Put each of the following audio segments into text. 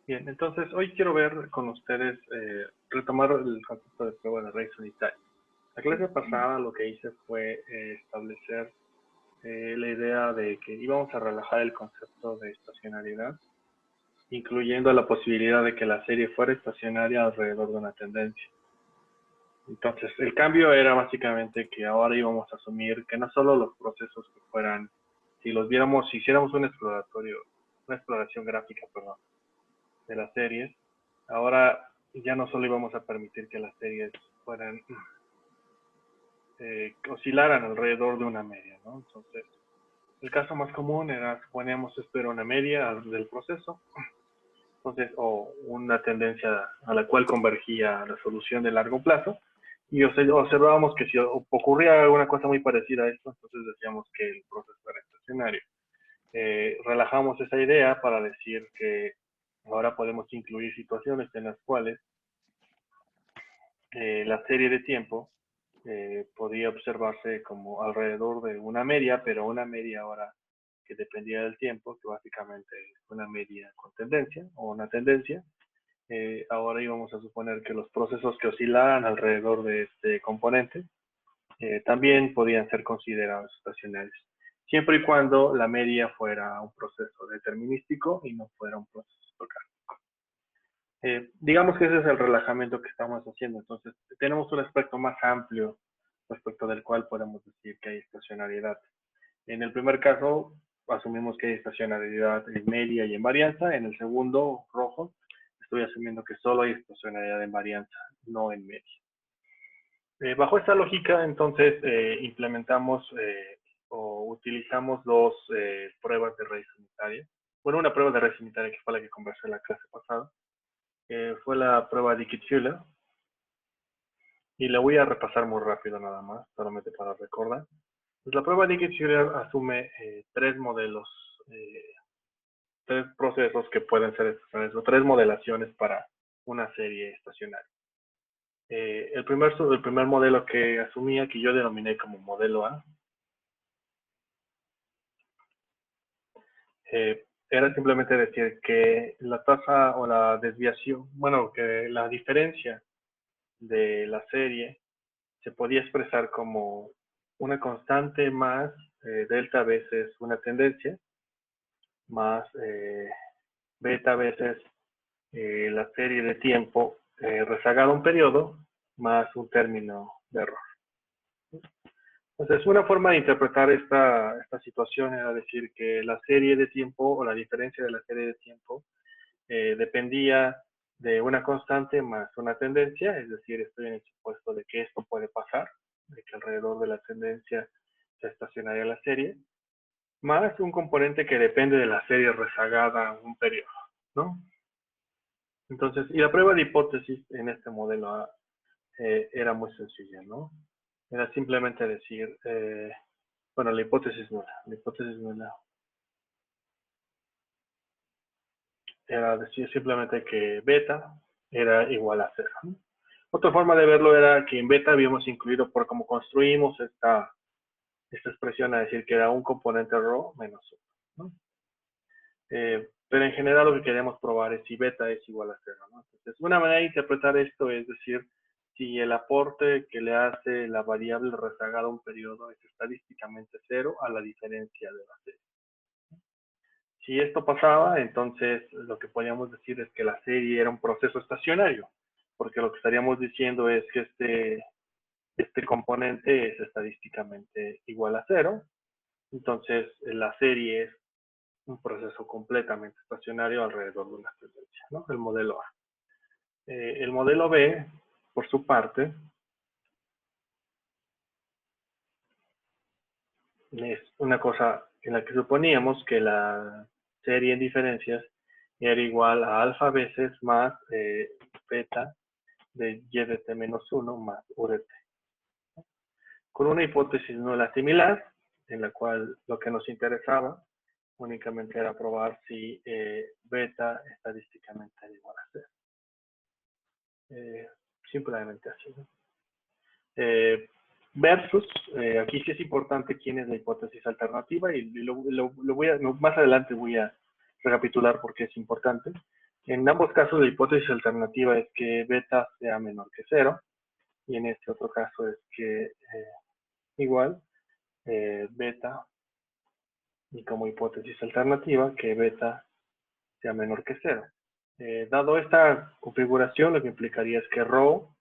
Bien, entonces hoy quiero ver con ustedes, retomar el concepto de prueba de raíz unitaria. La clase pasada lo que hice fue establecer la idea de que íbamos a relajar el concepto de estacionariedad, incluyendo la posibilidad de que la serie fuera estacionaria alrededor de una tendencia. Entonces, el cambio era básicamente que ahora íbamos a asumir que no solo los procesos que fueran, si los viéramos, si hiciéramos un una exploración gráfica, perdón, de las series, ahora ya no solo íbamos a permitir que las series fueran, oscilaran alrededor de una media, ¿no? Entonces, el caso más común era, suponíamos, esto era una media del proceso, entonces, o una tendencia a la cual convergía la solución de largo plazo, y observábamos que si ocurría alguna cosa muy parecida a esto, entonces decíamos que el proceso era estacionario. Relajamos esa idea para decir que ahora podemos incluir situaciones en las cuales la serie de tiempo podía observarse como alrededor de una media, pero una media ahora que dependía del tiempo, que básicamente es una media con tendencia o una tendencia. Ahora íbamos a suponer que los procesos que oscilaran alrededor de este componente también podían ser considerados estacionarios, siempre y cuando la media fuera un proceso determinístico y no fuera un proceso estocástico. Digamos que ese es el relajamiento que estamos haciendo. Entonces, tenemos un aspecto más amplio respecto del cual podemos decir que hay estacionariedad. En el primer caso, asumimos que hay estacionariedad en media y en varianza. En el segundo, rojo, estoy asumiendo que solo hay estacionariedad en varianza, no en media. Bajo esta lógica, entonces, implementamos o utilizamos dos pruebas de raíz unitaria. Bueno, una prueba de raíz unitaria que fue la que conversé en la clase pasada. Fue la prueba Dicke-Shüler, y la voy a repasar muy rápido nada más, solamente para recordar. Pues la prueba Dicke-Shüler asume tres modelos, tres procesos que pueden ser estacionarios, o tres modelaciones para una serie estacionaria. El primer modelo que asumía, que yo denominé como modelo A, era simplemente decir que la tasa o la desviación, bueno, que la diferencia de la serie se podía expresar como una constante más delta veces una tendencia, más beta veces la serie de tiempo rezagada un periodo, más un término de error. Entonces, una forma de interpretar esta situación era decir que la serie de tiempo o la diferencia de la serie de tiempo dependía de una constante más una tendencia, es decir, estoy en el supuesto de que esto puede pasar, de que alrededor de la tendencia se estacionaría la serie, más un componente que depende de la serie rezagada en un periodo, ¿no? Entonces, y la prueba de hipótesis en este modelo A era muy sencilla, ¿no? Era simplemente decir, bueno, la hipótesis nula era decir simplemente que beta era igual a 0, ¿no? Otra forma de verlo era que en beta habíamos incluido, por cómo construimos esta expresión, a decir que era un componente rho menos 1, ¿no? Pero en general lo que queremos probar es si beta es igual a 0, ¿no? Entonces, una manera de interpretar esto es decir, si el aporte que le hace la variable rezagada a un periodo es estadísticamente 0 a la diferencia de la serie. Si esto pasaba, entonces lo que podríamos decir es que la serie era un proceso estacionario, porque lo que estaríamos diciendo es que este componente es estadísticamente igual a 0, entonces la serie es un proceso completamente estacionario alrededor de una tendencia, ¿no? El modelo A. El modelo B, por su parte, es una cosa en la que suponíamos que la serie en diferencias era igual a alfa veces más beta de y de t menos 1 más u de t. Con una hipótesis nula similar, en la cual lo que nos interesaba únicamente era probar si beta estadísticamente era igual a 0. Simplemente así, ¿no? Versus, aquí sí es importante quién es la hipótesis alternativa, y lo voy a, más adelante voy a recapitular porque es importante. En ambos casos, la hipótesis alternativa es que beta sea menor que 0, y en este otro caso es que igual beta, y como hipótesis alternativa, que beta sea menor que 0. Dado esta configuración, lo que implicaría es que rho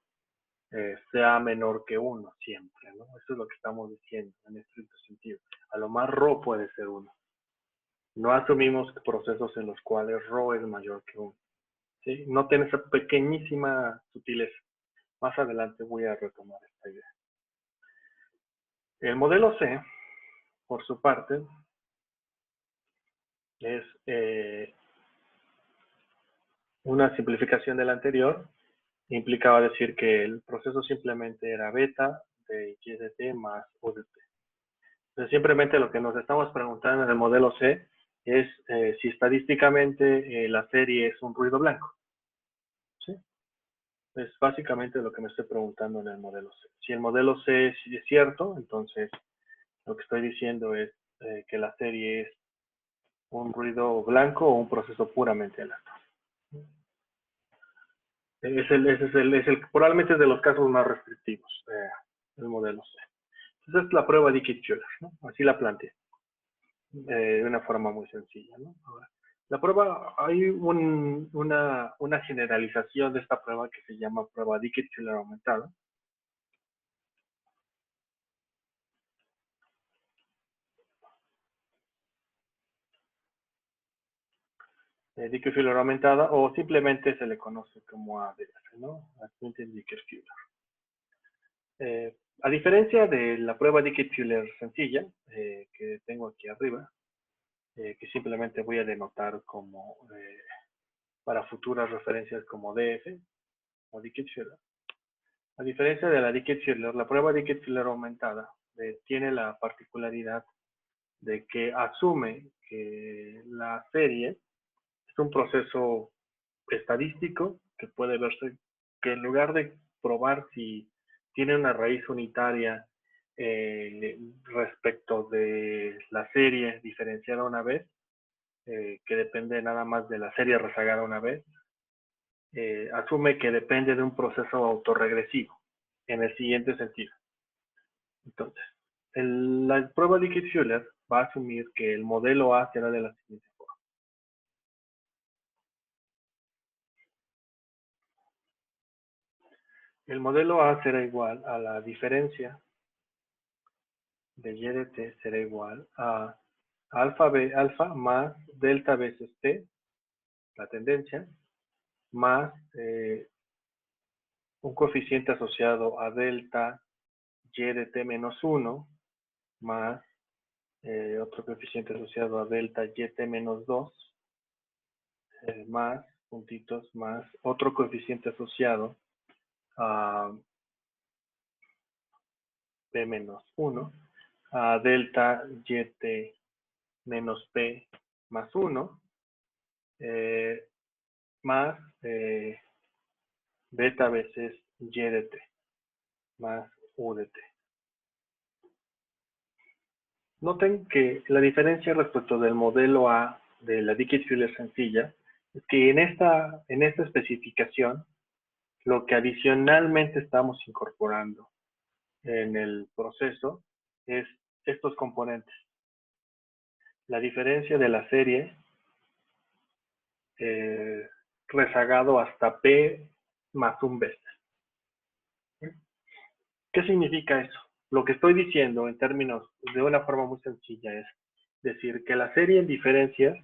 sea menor que 1 siempre, ¿no? Eso es lo que estamos diciendo en estricto sentido. A lo más rho puede ser 1. No asumimos procesos en los cuales rho es mayor que 1. ¿Sí? Noten esa pequeñísima sutileza. Más adelante voy a retomar esta idea. El modelo C, por su parte, es una simplificación del anterior. Implicaba decir que el proceso simplemente era beta de y de t más u de t. Entonces, simplemente lo que nos estamos preguntando en el modelo C es si estadísticamente la serie es un ruido blanco. ¿Sí? Es básicamente lo que me estoy preguntando en el modelo C. Si el modelo C es cierto, entonces lo que estoy diciendo es que la serie es un ruido blanco o un proceso puramente aleatorio. Probablemente es de los casos más restrictivos del modelo C. Entonces es la prueba Dicke-Fuller, ¿no? Así la planteé, de una forma muy sencilla, ¿no? Ahora, la prueba, hay una generalización de esta prueba que se llama prueba Dicke-Fuller aumentada. Dicke-Fuller aumentada, o simplemente se le conoce como ADF, ¿no? Admitted Dicke-Fuller. A diferencia de la prueba Dicke-Fuller sencilla, que tengo aquí arriba, que simplemente voy a denotar como para futuras referencias como DF o Dicke-Fuller. A diferencia de la Dicke-Fuller, la prueba Dicke-Fuller aumentada tiene la particularidad de que asume que la serie es un proceso estadístico que puede verse que en lugar de probar si tiene una raíz unitaria respecto de la serie diferenciada una vez, que depende nada más de la serie rezagada una vez, asume que depende de un proceso autorregresivo, en el siguiente sentido. Entonces, la prueba de Dicke-Fuller va a asumir que el modelo A será de la siguiente forma. El modelo A será igual a la diferencia de y de t será igual a alfa más delta veces t, la tendencia, más un coeficiente asociado a delta y de t menos 1, más otro coeficiente asociado a delta y t menos 2, más puntitos, más otro coeficiente asociado a p menos 1, a delta y menos p más 1, más beta veces y de t, más u de t. Noten que la diferencia respecto del modelo A de la Dicke-Fuller sencilla es que en esta especificación, lo que adicionalmente estamos incorporando en el proceso es estos componentes. La diferencia de la serie rezagado hasta P más un veces. ¿Qué significa eso? Lo que estoy diciendo en términos de una forma muy sencilla es decir que la serie en diferencias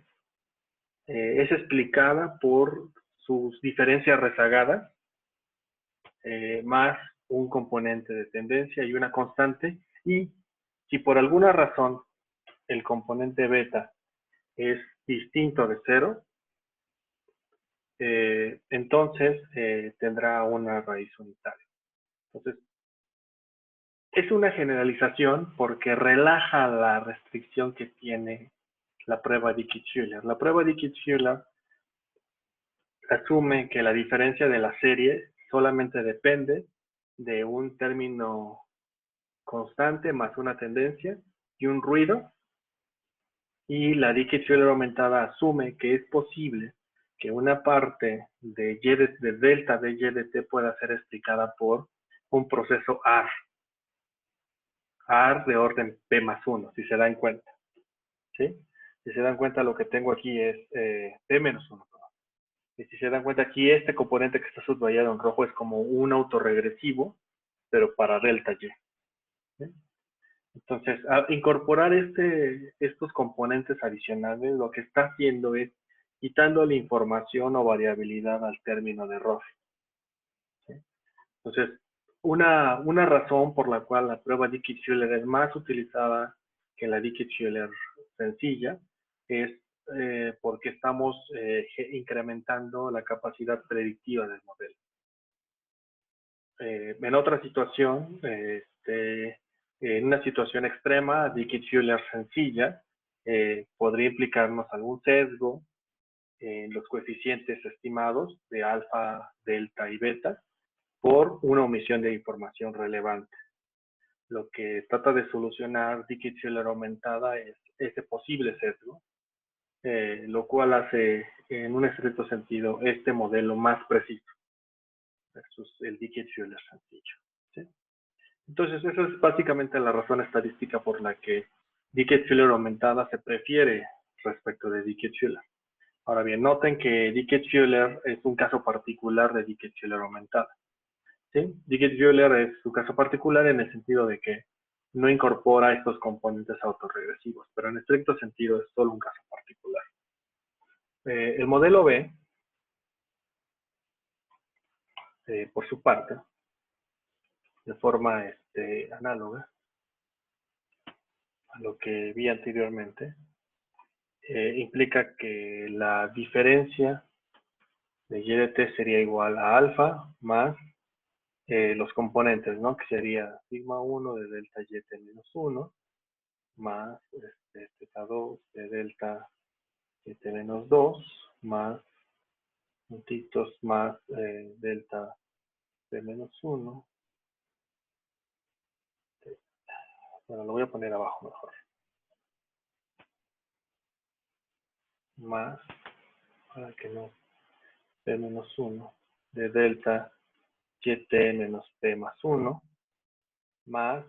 es explicada por sus diferencias rezagadas más un componente de tendencia y una constante, y si por alguna razón el componente beta es distinto de 0, entonces tendrá una raíz unitaria. Entonces, es una generalización porque relaja la restricción que tiene la prueba de Dicke-Fuller. La prueba de Dicke-Fuller asume que la diferencia de la serie solamente depende de un término constante más una tendencia y un ruido, y la Dicke-Fuller aumentada asume que es posible que una parte de delta de y de t pueda ser explicada por un proceso AR. AR de orden P más 1, si se dan cuenta. ¿Sí? Si se dan cuenta, lo que tengo aquí es P menos 1. Y si se dan cuenta, aquí este componente que está subrayado en rojo es como un autorregresivo, pero para delta y. ¿Sí? Entonces, al incorporar estos componentes adicionales, lo que está haciendo es quitando la información o variabilidad al término de Roche. ¿Sí? Entonces, una razón por la cual la prueba Dicke-Schuller es más utilizada que la Dicke-Schuller sencilla es porque estamos incrementando la capacidad predictiva del modelo. En otra situación, en una situación extrema, Dicke-Schuller sencilla podría implicarnos algún sesgo en los coeficientes estimados de alfa, delta y beta por una omisión de información relevante. Lo que trata de solucionar Dicke-Schuller aumentada es ese posible sesgo, lo cual hace en un estricto sentido este modelo más preciso versus el Dicke-Schuller sencillo. ¿Sí? Entonces, esa es básicamente la razón estadística por la que Dicke-Schuller aumentada se prefiere respecto de Dicke-Schuller. Ahora bien, noten que Dicke-Schuller es un caso particular de Dicke-Schuller aumentada. ¿Sí? Dicke-Schuller es su caso particular en el sentido de que no incorpora estos componentes autorregresivos, pero en estricto sentido es solo un caso particular. El modelo B, por su parte, de forma análoga a lo que vi anteriormente, implica que la diferencia de y de t sería igual a alfa más los componentes, ¿no? Que sería sigma 1 de delta y t menos 1 más teta 2 de delta y t menos 2 más puntitos más delta t menos 1. Bueno, lo voy a poner abajo mejor. Más, para que no, p menos 1 de delta yt menos p más 1 más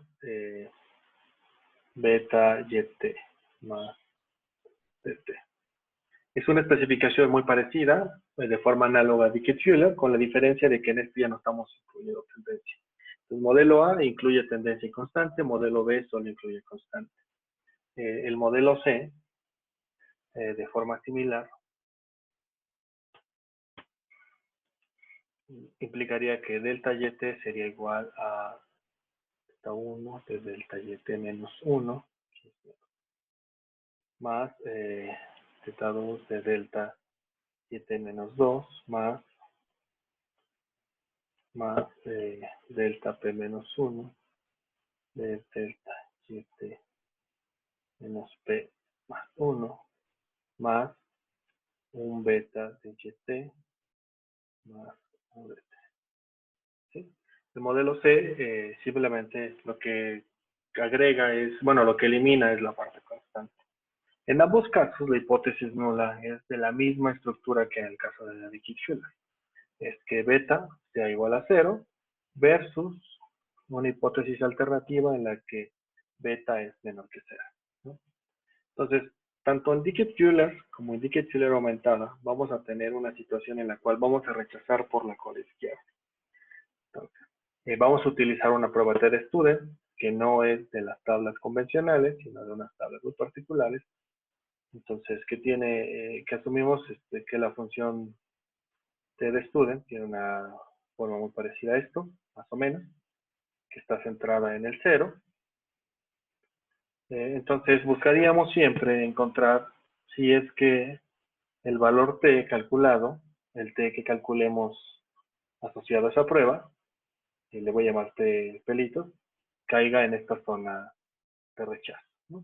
beta yt más dt. Es una especificación muy parecida, de forma análoga a Dicke-Schuller, con la diferencia de que en este ya no estamos incluyendo tendencia. El modelo A incluye tendencia y constante, modelo B solo incluye constante. El modelo C, de forma similar, implicaría que delta yt sería igual a delta 1 de delta yt menos 1 más delta 2 de delta yt menos 2 más delta p menos 1 de delta yt menos p más 1 más un beta de yt más un dt. ¿Sí? El modelo C simplemente lo que agrega es, bueno, lo que elimina es la parte constante. En ambos casos, la hipótesis nula es de la misma estructura que en el caso de la Dicke-Schuller. Es que beta sea igual a 0 versus una hipótesis alternativa en la que beta es menor que 0. ¿No? Entonces, tanto en Dicke-Schuller como en Dicke-Schuller aumentada, vamos a tener una situación en la cual vamos a rechazar por la cola izquierda. Entonces, vamos a utilizar una prueba de student que no es de las tablas convencionales, sino de unas tablas muy particulares. Entonces, que asumimos que la función de student tiene una forma muy parecida a esto, más o menos, que está centrada en el 0. Entonces, buscaríamos siempre encontrar si es que el valor t calculado, el t que calculemos asociado a esa prueba, y le voy a llamar t pelitos, caiga en esta zona de rechazo, ¿no?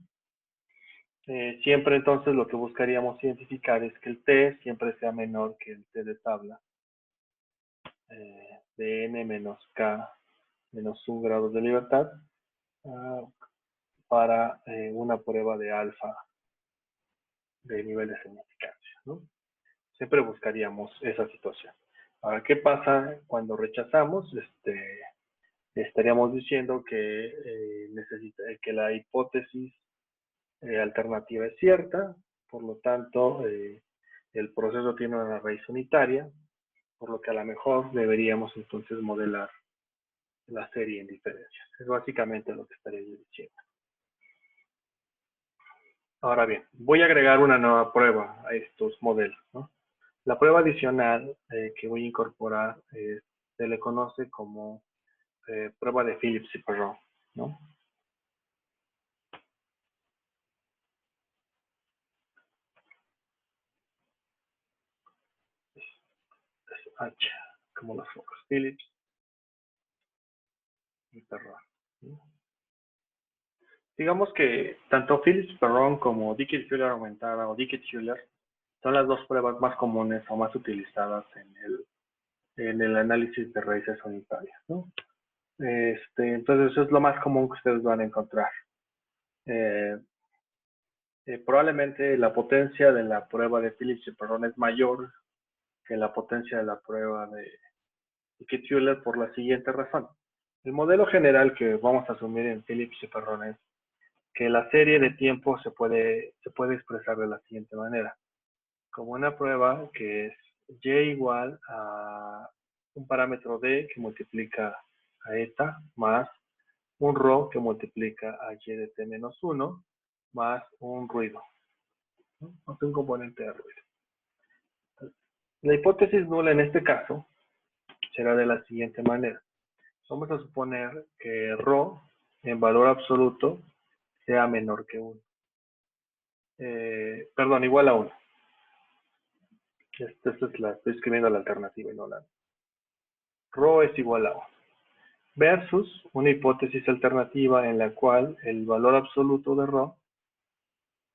Siempre entonces lo que buscaríamos identificar es que el t siempre sea menor que el t de tabla de n menos k menos 1 grado de libertad para una prueba de alfa de nivel de significancia, ¿no? Siempre buscaríamos esa situación. Ahora, ¿qué pasa cuando rechazamos? Estaríamos diciendo que, que la hipótesis alternativa es cierta, por lo tanto, el proceso tiene una raíz unitaria, por lo que a lo mejor deberíamos entonces modelar la serie en diferencias. Es básicamente lo que estaría yo diciendo. Ahora bien, voy a agregar una nueva prueba a estos modelos, ¿no? La prueba adicional que voy a incorporar se le conoce como prueba de Phillips y Perron, ¿no? Es H, como los focos, Phillips y Perron, ¿no? Digamos que tanto Phillips Perron como Dickey-Fuller aumentada o Dickey-Fuller son las dos pruebas más comunes o más utilizadas en el análisis de raíces unitarias, ¿no? Entonces, eso es lo más común que ustedes van a encontrar. Probablemente la potencia de la prueba de Phillips y Perron es mayor que la potencia de la prueba de Dickey-Fuller por la siguiente razón. El modelo general que vamos a asumir en Phillips y Perron es que la serie de tiempo se puede expresar de la siguiente manera. Como una prueba que es y igual a un parámetro d que multiplica a eta más un ρ que multiplica a y de t menos 1 más un ruido, ¿no? Más un componente de ruido. La hipótesis nula en este caso será de la siguiente manera. Vamos a suponer que ρ en valor absoluto sea menor que 1. Perdón, igual a 1. Esta es estoy escribiendo la alternativa y no la. Rho es igual a 1. Versus una hipótesis alternativa en la cual el valor absoluto de Rho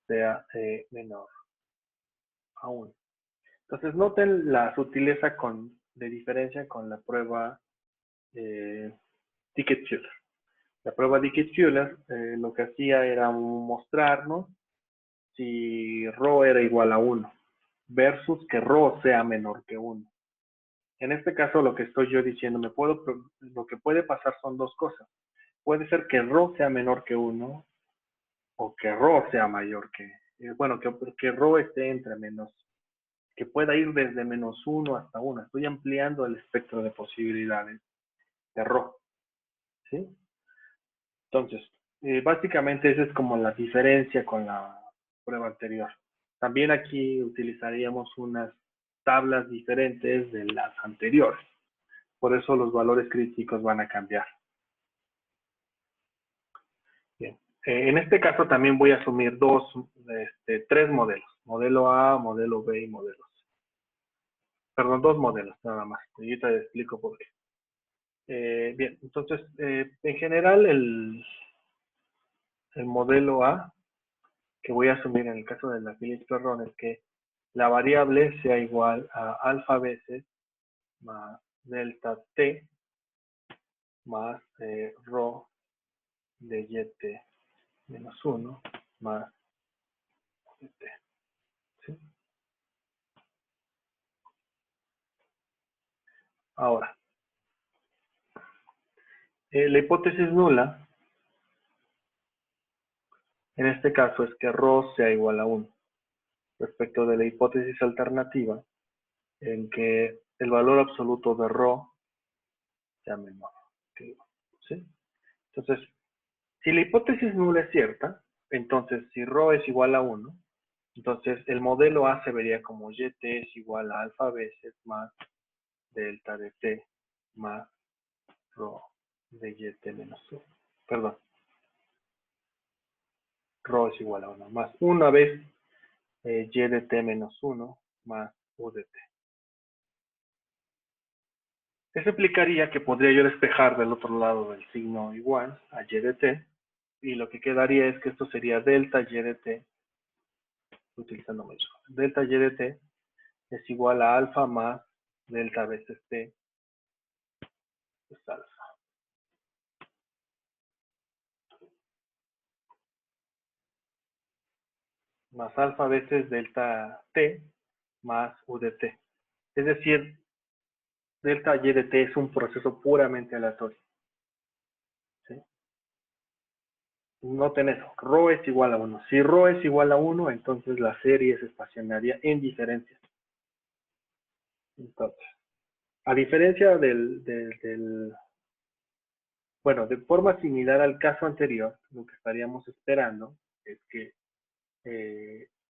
sea menor a 1. Entonces noten la sutileza de diferencia con la prueba Dickey-Fuller. La prueba Dickey-Fuller lo que hacía era mostrarnos si Rho era igual a 1 versus que Rho sea menor que 1. En este caso, lo que estoy yo diciendo, lo que puede pasar son dos cosas. Puede ser que Rho sea menor que 1 o que Rho sea mayor bueno, que Rho esté entre menos, que pueda ir desde menos 1 hasta 1. Estoy ampliando el espectro de posibilidades de Rho, ¿sí? Entonces, básicamente esa es como la diferencia con la prueba anterior. También aquí utilizaríamos unas tablas diferentes de las anteriores. Por eso los valores críticos van a cambiar. Bien. En este caso también voy a asumir tres modelos. Modelo A, modelo B y modelo C. Perdón, dos modelos nada más. Y ahorita te explico por qué. Bien, entonces, en general el modelo A que voy a asumir en el caso de la Phillips-Perron es que la variable sea igual a alfa veces más delta t más rho de yt menos 1 más t. ¿Sí? Ahora, la hipótesis nula, en este caso, es que ρ sea igual a 1, respecto de la hipótesis alternativa, en que el valor absoluto de ρ sea menor que 1. ¿Sí? Entonces, si la hipótesis nula es cierta, entonces si ρ es igual a 1, entonces el modelo A se vería como yt es igual a alfa veces más delta de t más ρ de yt menos 1. Perdón. Rho es igual a 1 más una vez y de t menos 1 más u de t. Eso implicaría que podría yo despejar del otro lado del signo igual a y de t, y lo que quedaría es que esto sería delta y de t, utilizando mayúsculas. Delta y de t es igual a alfa más delta veces t es alfa. Más alfa veces delta t más U de t. Es decir, delta y de t es un proceso puramente aleatorio. ¿Sí? Noten eso, ρ es igual a 1. Si ρ es igual a 1, entonces la serie se estacionaría en diferencias. Entonces, a diferencia bueno, de forma similar al caso anterior, lo que estaríamos esperando es que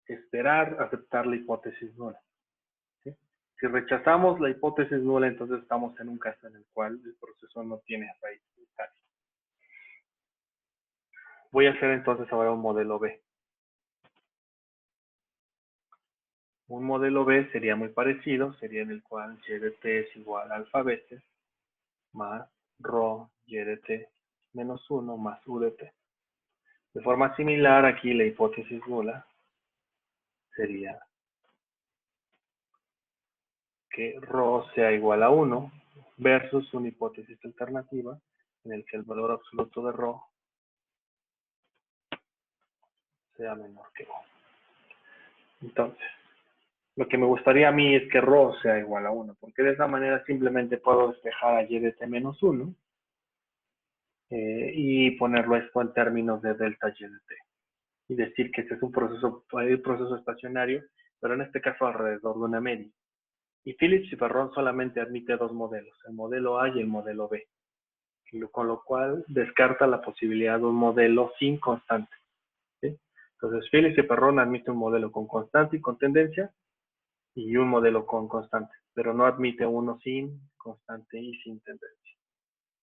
esperar aceptar la hipótesis nula. ¿Sí? Si rechazamos la hipótesis nula, entonces estamos en un caso en el cual el proceso no tiene raíz unitaria. Voy a hacer entonces ahora un modelo B. Un modelo B sería muy parecido, sería en el cual y de t es igual a alfa veces más ρ y de t menos 1 más u de t. De forma similar, aquí la hipótesis nula sería que ρ sea igual a 1 versus una hipótesis alternativa en el que el valor absoluto de ρ sea menor que 1. Entonces, lo que me gustaría a mí es que ρ sea igual a 1, porque de esa manera simplemente puedo despejar a y de t menos 1 y ponerlo esto en términos de delta y de t. Y decir que este es un proceso estacionario, pero en este caso alrededor de una media. Y Phillips y Perron solamente admite dos modelos, el modelo A y el modelo B, con lo cual descarta la posibilidad de un modelo sin constante. ¿Sí? Entonces, Phillips y Perron admite un modelo con constante y con tendencia y un modelo con constante, pero no admite uno sin constante y sin tendencia.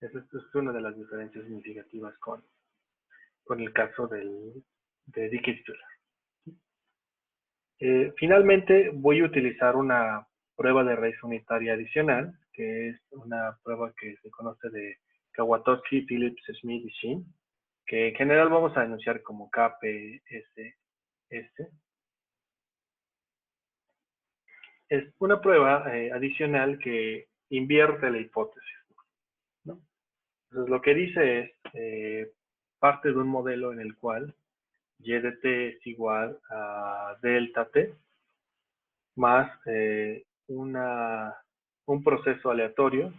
Esa es una de las diferencias significativas con el caso de Dickey-Stöller. Finalmente, voy a utilizar una prueba de raíz unitaria adicional, que es una prueba que se conoce de Kawatowski, Phillips, Smith y Shin, que en general vamos a denunciar como KPSS. Es una prueba adicional que invierte la hipótesis, ¿no? Entonces, lo que dice es, parte de un modelo en el cual y de t es igual a delta t más un proceso aleatorio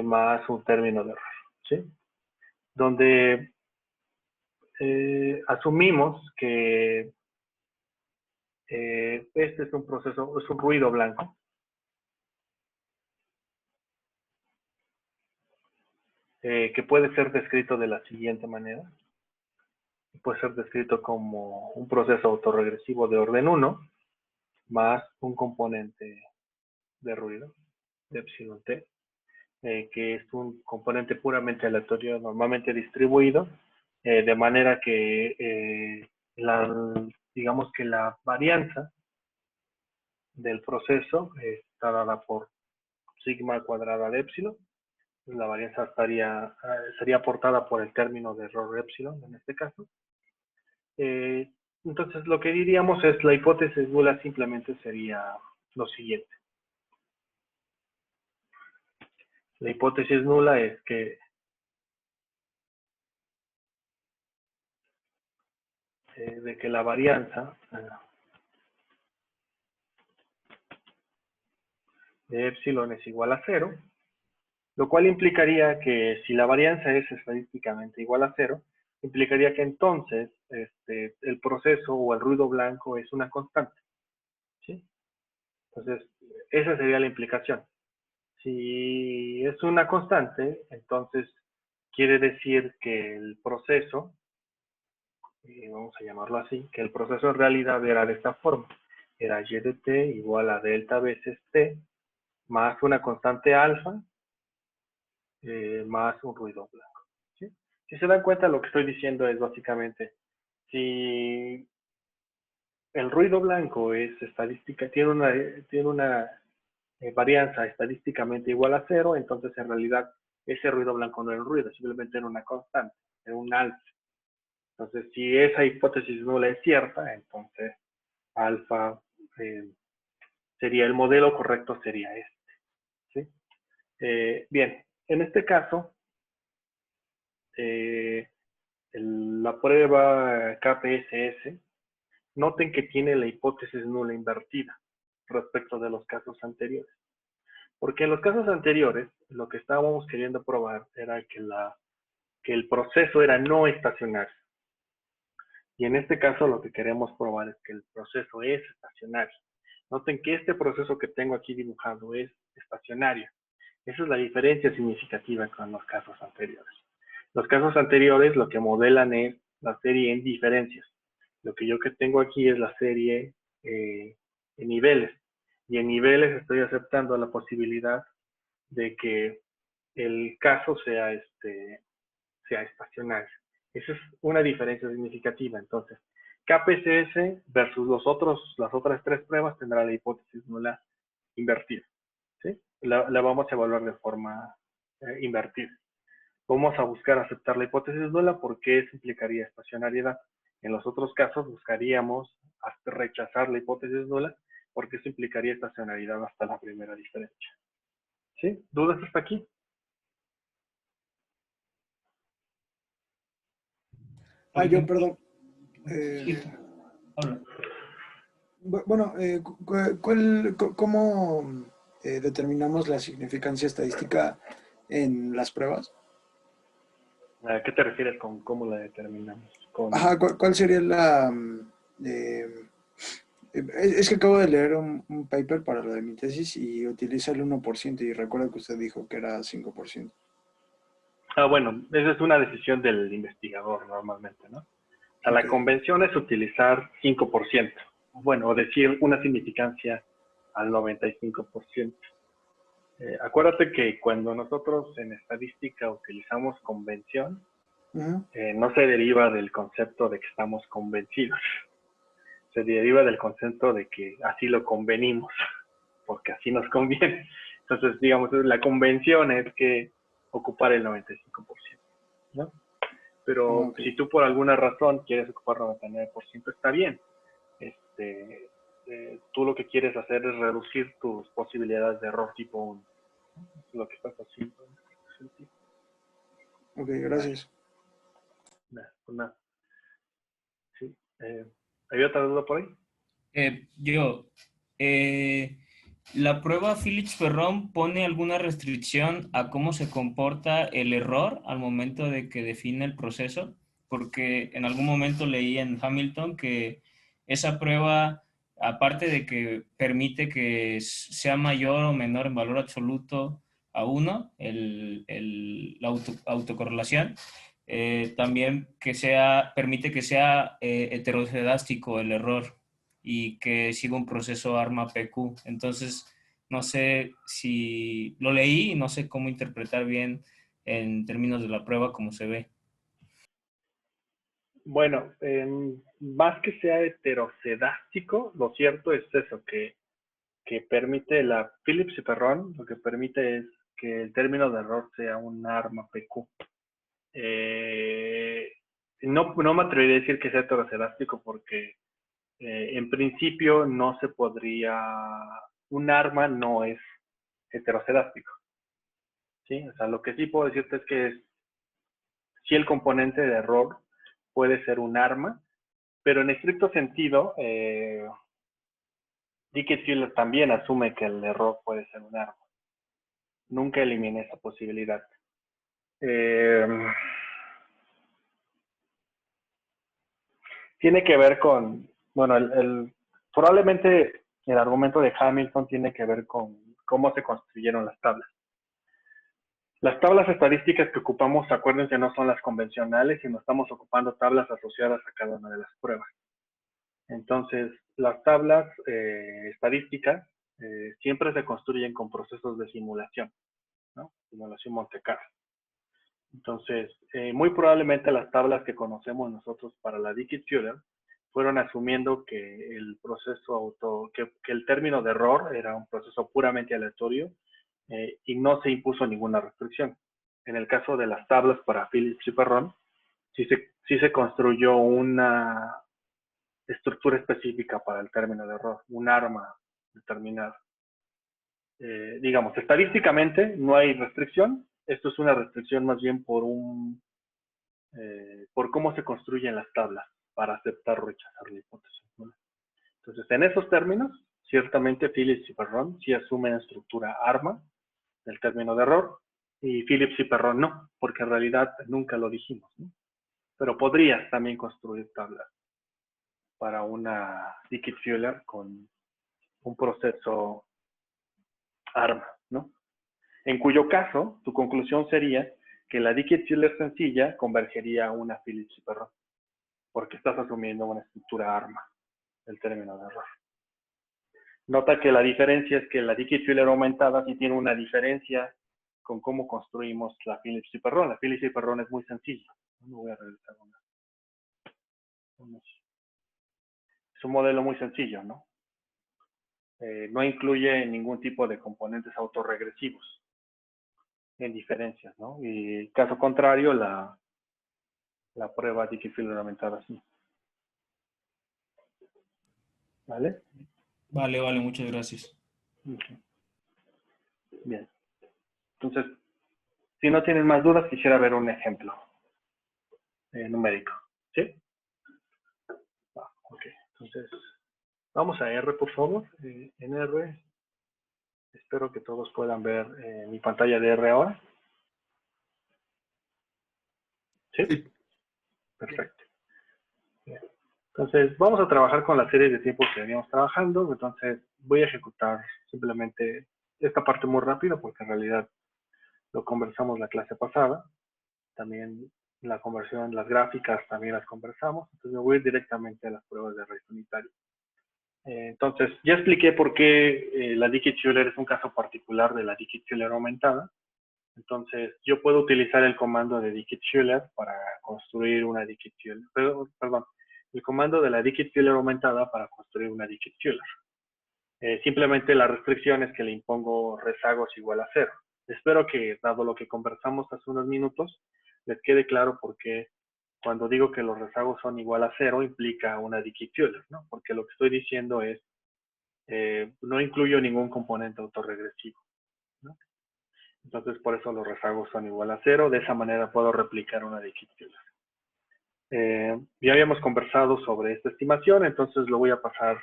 más un término de error, ¿sí? Donde asumimos que este es un proceso, es un ruido blanco. Que puede ser descrito de la siguiente manera. Puede ser descrito como un proceso autorregresivo de orden 1 más un componente de ruido, de epsilon t, que es un componente puramente aleatorio, normalmente distribuido, de manera que digamos que la varianza del proceso está dada por sigma cuadrada de epsilon. La varianza sería aportada por el término de error epsilon en este caso. Entonces lo que diríamos es la hipótesis nula simplemente sería lo siguiente. La hipótesis nula es que de que la varianza de epsilon es igual a 0, lo cual implicaría que si la varianza es estadísticamente igual a 0, implicaría que entonces el proceso o el ruido blanco es una constante, ¿sí? Entonces, esa sería la implicación. Si es una constante, entonces quiere decir que el proceso, vamos a llamarlo así, que el proceso en realidad era de esta forma. Era y de t igual a delta veces t más una constante alfa más un ruido blanco. ¿Sí? Si se dan cuenta, lo que estoy diciendo es básicamente, si el ruido blanco es estadística, tiene una varianza estadísticamente igual a 0, entonces en realidad ese ruido blanco no era un ruido, simplemente era una constante, era un alfa. Entonces, si esa hipótesis nula es cierta, entonces alfa sería el modelo correcto, sería este. ¿Sí? Bien, en este caso, la prueba KPSS Noten que tiene la hipótesis nula invertida respecto de los casos anteriores. Porque en los casos anteriores, lo que estábamos queriendo probar era que el proceso era no estacionario. Y en este caso lo que queremos probar es que el proceso es estacionario. Noten que este proceso que tengo aquí dibujado es estacionario. Esa es la diferencia significativa con los casos anteriores. Los casos anteriores lo que modelan es la serie en diferencias. Lo que yo que tengo aquí es la serie en niveles. Y en niveles estoy aceptando la posibilidad de que el caso sea estacionario. Esa es una diferencia significativa. Entonces, KPCS versus las otras tres pruebas tendrá la hipótesis nula invertida. ¿Sí? La vamos a evaluar de forma invertida. Vamos a buscar aceptar la hipótesis nula porque eso implicaría estacionariedad. En los otros casos buscaríamos hasta rechazar la hipótesis nula porque eso implicaría estacionariedad hasta la primera diferencia. ¿Sí? ¿Dudas hasta aquí? Yo, perdón. Sí, habla. Bueno, ¿cómo determinamos la significancia estadística en las pruebas? ¿A qué te refieres con cómo la determinamos? Ajá, ¿cuál sería la... es que acabo de leer un paper para lo de mi tesis y utiliza el 1% y recuerdo que usted dijo que era 5%. Bueno, esa es una decisión del investigador normalmente, ¿no? O sea, Ok. la convención es utilizar 5%, bueno, o decir una significancia al 95%. Acuérdate que cuando nosotros en estadística utilizamos convención, Ujú. no se deriva del concepto de que estamos convencidos, se deriva del concepto de que así lo convenimos, porque así nos conviene. Entonces, digamos, la convención es que ocupar el 95%, ¿no? Pero Ok. si tú por alguna razón quieres ocupar 99%, está bien. Tú lo que quieres hacer es reducir tus posibilidades de error tipo 1. Es lo que estás haciendo en este sentido. Ok, Vale, gracias. pues nada. Sí. ¿Hay otra duda por ahí? Yo, eh, ¿la prueba Phillips-Perron pone alguna restricción a cómo se comporta el error al momento de que define el proceso? Porque en algún momento leí en Hamilton que esa prueba, aparte de que permite que sea mayor o menor en valor absoluto a 1, la autocorrelación, también permite que sea heterocedástico el error y que siga un proceso ARMA-PQ. Entonces, no sé si lo leí y no sé cómo interpretar bien en términos de la prueba cómo se ve. Bueno, más que sea heterocedástico, lo cierto es eso, que permite la Phillips y Perron, lo que permite es que el término de error sea un arma PQ. No me atrevería a decir que sea heterocedástico porque en principio no se podría, un arma no es heterocedástico, ¿sí? O sea, lo que sí puedo decirte es que sí el componente de error puede ser un arma, pero en estricto sentido, Dickey-Fuller también asume que el error puede ser un arma. Nunca eliminé esa posibilidad. Eh, Tiene que ver con, bueno, probablemente el argumento de Hamilton tiene que ver con cómo se construyeron las tablas. Las tablas estadísticas que ocupamos, acuérdense, no son las convencionales, sino estamos ocupando tablas asociadas a cada una de las pruebas. Entonces, las tablas estadísticas siempre se construyen con procesos de simulación, ¿no? Simulación Monte Carlo. Entonces, muy probablemente las tablas que conocemos nosotros para la Dickey-Fuller fueron asumiendo que el proceso que el término de error era un proceso puramente aleatorio y no se impuso ninguna restricción. En el caso de las tablas para Phillips y Perron, sí se construyó una estructura específica para el término de error, un arma determinada. Digamos, estadísticamente no hay restricción. Esto es una restricción más bien por cómo se construyen las tablas para aceptar o rechazar la hipótesis, ¿no? Entonces, en esos términos, ciertamente Phillips y Perron sí asumen estructura ARMA del término de error, y Phillips y Perron no, porque en realidad nunca lo dijimos, ¿no? Pero podrías también construir tablas para una Dickey-Fuller con un proceso ARMA, ¿no? En cuyo caso, tu conclusión sería que la Dickey-Fuller sencilla convergería a una Phillips y Perron, porque estás asumiendo una estructura ARMA del término de error. Nota que la diferencia es que la Dickey-Fuller aumentada sí tiene una diferencia con cómo construimos la Phillips y Perron. La Phillips y Perron es muy sencilla. No voy a realizar es un modelo muy sencillo, ¿no? No incluye ningún tipo de componentes autorregresivos en diferencias, ¿no? Y caso contrario, la prueba Dickey-Fuller aumentada sí. ¿Vale? Vale, muchas gracias. Okay. Bien. Entonces, si no tienen más dudas, quisiera ver un ejemplo numérico. ¿Sí? Ok. Entonces, vamos a R, por favor. En R, espero que todos puedan ver mi pantalla de R ahora. ¿Sí? Sí. Perfecto. Bien. Entonces, vamos a trabajar con la serie de tiempos que veníamos trabajando. Entonces, voy a ejecutar simplemente esta parte muy rápido porque en realidad lo conversamos la clase pasada. También la conversión, las gráficas también las conversamos. Entonces, me voy a ir directamente a las pruebas de raíz unitaria. Entonces, ya expliqué por qué la Dickey-Fuller es un caso particular de la Dickey-Fuller aumentada. Entonces, yo puedo utilizar el comando de Dickey-Fuller para construir una Dickey-Fuller. Perdón, el comando de la Dickey-Fuller aumentada para construir una Dickey-Fuller. Simplemente la restricción es que le impongo rezagos igual a 0. Espero que, dado lo que conversamos hace unos minutos, les quede claro por qué cuando digo que los rezagos son igual a 0 implica una Dickey-Fuller, ¿no? Porque lo que estoy diciendo es, no incluyo ningún componente autorregresivo, ¿no? Entonces, por eso los rezagos son igual a 0. De esa manera puedo replicar una Dickey-Fuller. Ya habíamos conversado sobre esta estimación, entonces lo voy a pasar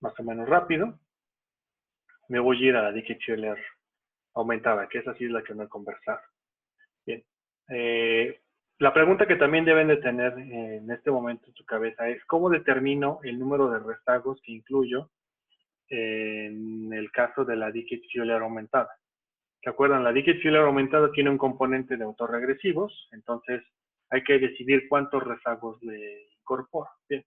más o menos rápido. Me voy a ir a la Dickey-Fuller aumentada, que esa sí es la que no he conversado. Bien. La pregunta que también deben de tener en este momento en su cabeza es ¿cómo determino el número de rezagos que incluyo en el caso de la Dickey-Fuller aumentada? ¿Se acuerdan? La Dickey-Fuller aumentada tiene un componente de autorregresivos, entonces hay que decidir cuántos rezagos le incorporo. Bien.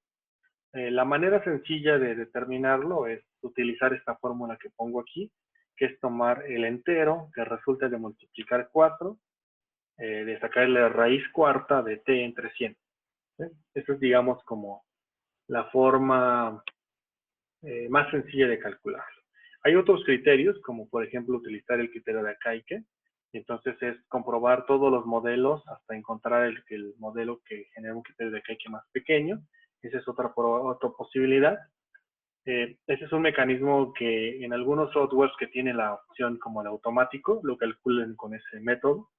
La manera sencilla de determinarlo es utilizar esta fórmula que pongo aquí, que es tomar el entero que resulta de multiplicar 4, de sacarle la raíz cuarta de t entre 100. ¿Sí? Eso es, digamos, como la forma más sencilla de calcularlo. Hay otros criterios, como por ejemplo utilizar el criterio de Akaike. Entonces es comprobar todos los modelos hasta encontrar el modelo que genera un criterio de Akaike más pequeño. Esa es otra posibilidad. Ese es un mecanismo que en algunos softwares que tienen la opción como el automático, lo calculen con ese método.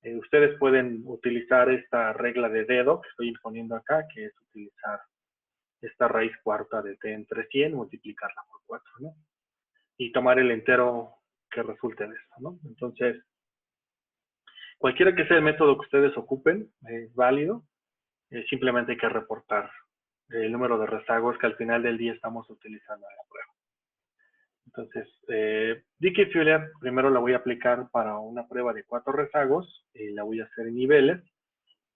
Ustedes pueden utilizar esta regla de dedo que estoy imponiendo acá, que es utilizar esta raíz cuarta de t entre 100, multiplicarla por 4, ¿no? Y tomar el entero que resulte de esto, ¿no? Entonces, cualquiera que sea el método que ustedes ocupen, es válido. Simplemente hay que reportar el número de rezagos que al final del día estamos utilizando en la prueba. Entonces, Dickey-Fuller primero la voy a aplicar para una prueba de 4 rezagos y la voy a hacer en niveles.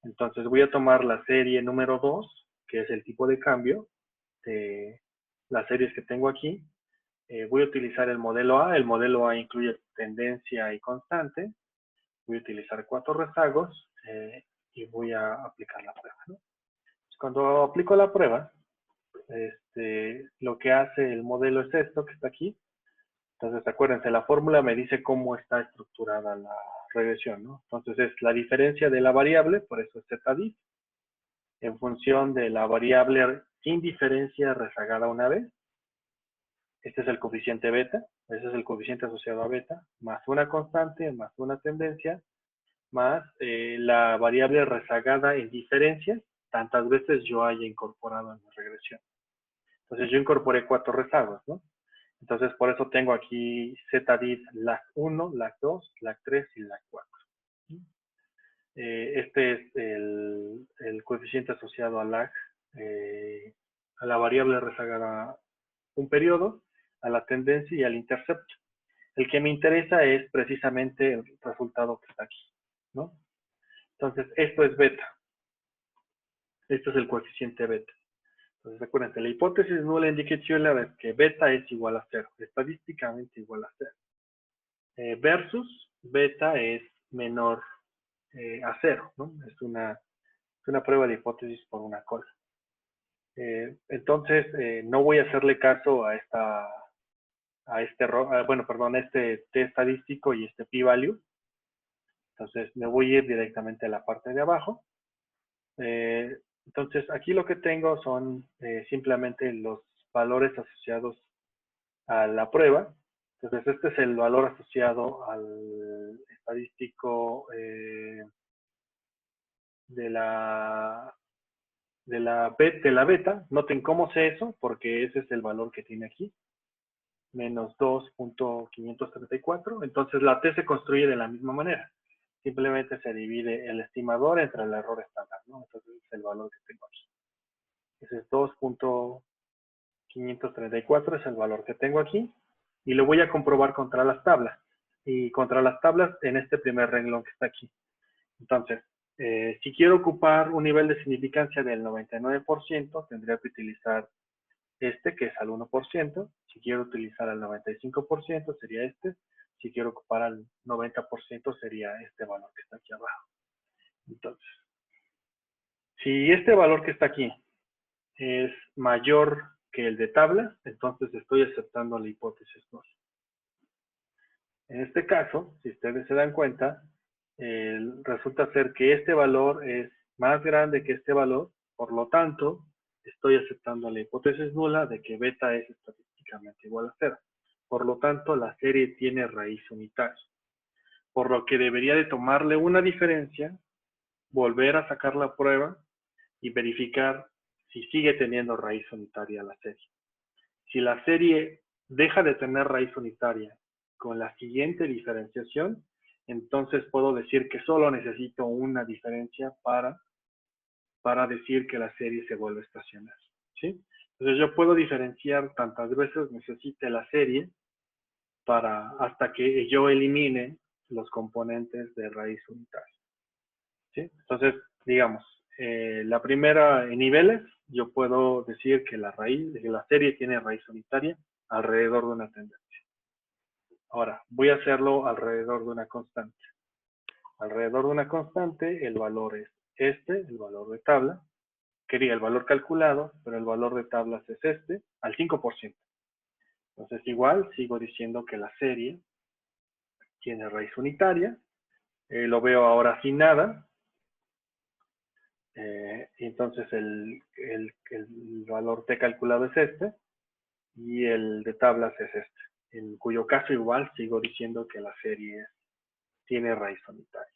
Entonces voy a tomar la serie número 2, que es el tipo de cambio de las series que tengo aquí. Voy a utilizar el modelo A. El modelo A incluye tendencia y constante. Voy a utilizar 4 rezagos y voy a aplicar la prueba, ¿no? Cuando aplico la prueba, lo que hace el modelo es esto que está aquí. Entonces, acuérdense, la fórmula me dice cómo está estructurada la regresión, ¿no? Entonces, es la diferencia de la variable, por eso es ZDIF, en función de la variable sin diferencia rezagada una vez. Este es el coeficiente beta, ese es el coeficiente asociado a beta, más una constante, más una tendencia, más la variable rezagada en diferencias, tantas veces yo haya incorporado en la regresión. Entonces yo incorporé 4 rezagos, ¿no? Entonces por eso tengo aquí ZDID lag1, lag2, lag3 y lag4. Este es el coeficiente asociado a lag, a la variable rezagada un periodo, a la tendencia y al intercepto. El que me interesa es precisamente el resultado que está aquí, ¿no? Entonces, esto es beta. Esto es el coeficiente beta. Entonces, acuérdense, la hipótesis nula indicativa es que beta es igual a 0, estadísticamente igual a 0. Versus beta es menor a 0, ¿no? Es una prueba de hipótesis por una cola. Entonces, no voy a hacerle caso a este t estadístico y este p-value. Entonces, me voy a ir directamente a la parte de abajo. Entonces, aquí lo que tengo son simplemente los valores asociados a la prueba. Entonces, este es el valor asociado al estadístico de la beta. Noten cómo sé eso, porque ese es el valor que tiene aquí. Menos 2.534. Entonces, la T se construye de la misma manera. Simplemente se divide el estimador entre el error estándar, ¿no? Entonces, es el valor que tengo aquí. Ese es 2.534, es el valor que tengo aquí. Y lo voy a comprobar contra las tablas. Y contra las tablas en este primer renglón que está aquí. Entonces, si quiero ocupar un nivel de significancia del 99%, tendría que utilizar este, que es al 1%. Si quiero utilizar al 95%, sería este. Si quiero ocupar al 90%, sería este valor que está aquí abajo. Entonces, si este valor que está aquí es mayor que el de tabla, entonces estoy aceptando la hipótesis 2. En este caso, si ustedes se dan cuenta, resulta ser que este valor es más grande que este valor, por lo tanto, estoy aceptando la hipótesis nula de que beta es estadísticamente igual a 0. Por lo tanto, la serie tiene raíz unitaria. Por lo que debería de tomarle una diferencia, volver a sacar la prueba y verificar si sigue teniendo raíz unitaria la serie. Si la serie deja de tener raíz unitaria con la siguiente diferenciación, entonces puedo decir que solo necesito una diferencia para decir que la serie se vuelve estacional, ¿sí? Entonces yo puedo diferenciar tantas veces necesite la serie hasta que yo elimine los componentes de raíz unitaria, ¿sí? Entonces, digamos, la primera en niveles, yo puedo decir que la serie tiene raíz unitaria alrededor de una tendencia. Ahora, voy a hacerlo alrededor de una constante. Alrededor de una constante, el valor es el valor de tabla. Quería el valor calculado, pero el valor de tablas es al 5%. Entonces, igual, sigo diciendo que la serie tiene raíz unitaria. Lo veo ahora sin nada. Entonces, el valor t calculado es y el de tablas es en cuyo caso igual sigo diciendo que la serie tiene raíz unitaria.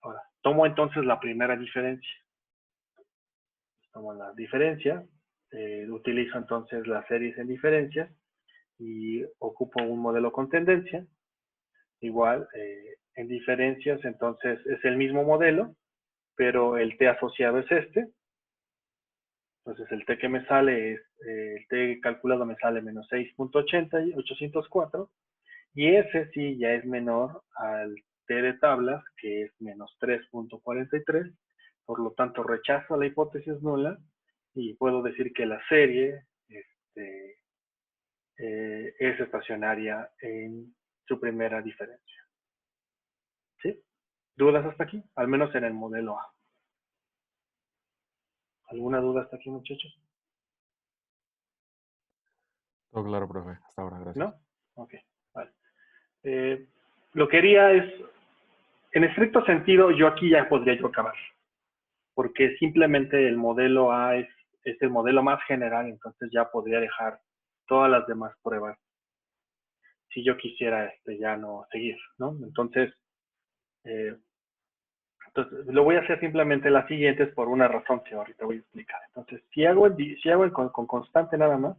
Ahora, tomo entonces la primera diferencia. Tomo la diferencia, utilizo entonces las series en diferencias y ocupo un modelo con tendencia. Igual, en diferencias, entonces es el mismo modelo, pero el t asociado es Entonces el t que me sale el t calculado me sale menos 6.804 y ese sí ya es menor al t de tablas, que es menos 3.43. Por lo tanto, rechazo la hipótesis nula y puedo decir que la serie es estacionaria en su primera diferencia. ¿Sí? ¿Dudas hasta aquí? Al menos en el modelo A. ¿Alguna duda hasta aquí, muchachos? Todo claro, profe. Hasta ahora, gracias. ¿No? Ok, vale. Lo que haría es, en estricto sentido, yo aquí ya podría acabar. Porque simplemente el modelo A es el modelo más general, entonces ya podría dejar todas las demás pruebas si yo quisiera ya no seguir, ¿no? Entonces, Entonces, lo voy a hacer simplemente las siguientes por una razón que ahorita voy a explicar. Entonces, si hago con constante nada más,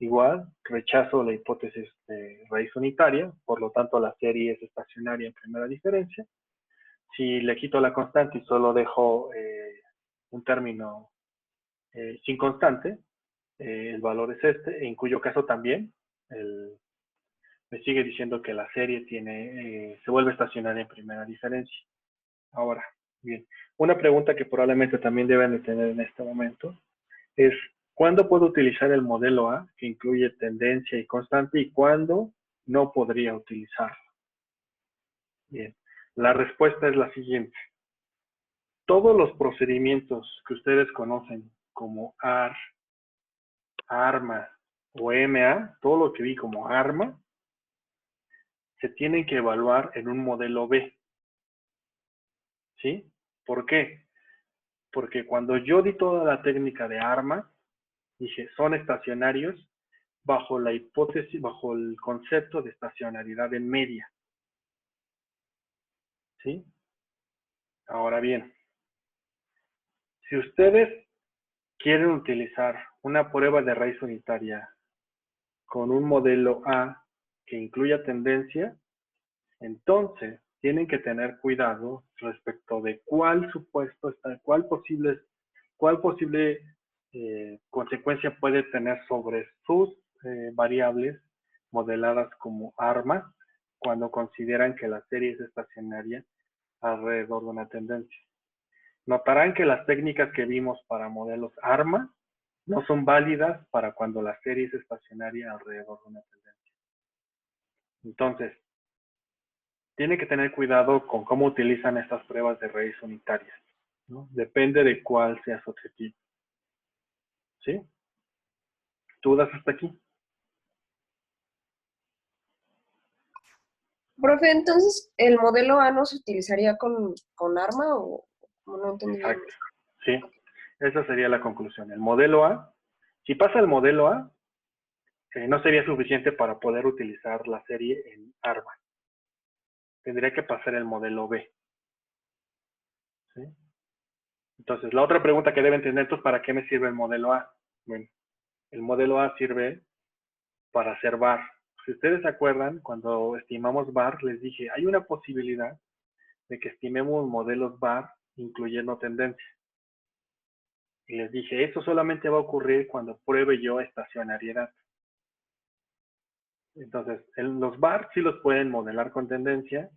igual rechazo la hipótesis de raíz unitaria, por lo tanto la serie es estacionaria en primera diferencia. Si le quito la constante y solo dejo un término sin constante, el valor es este, en cuyo caso también me sigue diciendo que la serie se vuelve estacionaria en primera diferencia. Ahora, bien, una pregunta que probablemente también deben de tener en este momento es, ¿cuándo puedo utilizar el modelo A, que incluye tendencia y constante, y cuándo no podría utilizarlo? Bien, la respuesta es la siguiente. Todos los procedimientos que ustedes conocen como AR, ARMA o MA, todo lo que vi como ARMA, se tienen que evaluar en un modelo B. ¿Sí? ¿Por qué? Porque cuando yo di toda la técnica de ARMA, dije, son estacionarios bajo la hipótesis, bajo el concepto de estacionariedad en media. ¿Sí? Ahora bien, si ustedes quieren utilizar una prueba de raíz unitaria con un modelo A que incluya tendencia, entonces tienen que tener cuidado respecto de cuál posible consecuencia puede tener sobre sus variables modeladas como ARMA cuando consideran que la serie es estacionaria alrededor de una tendencia. Notarán que las técnicas que vimos para modelos ARMA no son válidas para cuando la serie es estacionaria alrededor de una tendencia. Entonces, tienen que tener cuidado con cómo utilizan estas pruebas de raíz unitarias, ¿no? Depende de cuál sea su objetivo. ¿Sí? ¿Dudas hasta aquí? Profe, entonces, ¿el modelo A no se utilizaría con ARMA o no entendí bien? Exacto. Sí, esa sería la conclusión. El modelo A, si pasa el modelo A, no sería suficiente para poder utilizar la serie en ARMA. Tendría que pasar el modelo B. ¿Sí? Entonces, la otra pregunta que deben tener es, ¿para qué me sirve el modelo A? Bueno, el modelo A sirve para hacer VAR. Si ustedes se acuerdan, cuando estimamos VAR, les dije, hay una posibilidad de que estimemos modelos VAR incluyendo tendencia. Y les dije, eso solamente va a ocurrir cuando pruebe yo estacionariedad. Entonces, los VAR sí los pueden modelar con tendencia,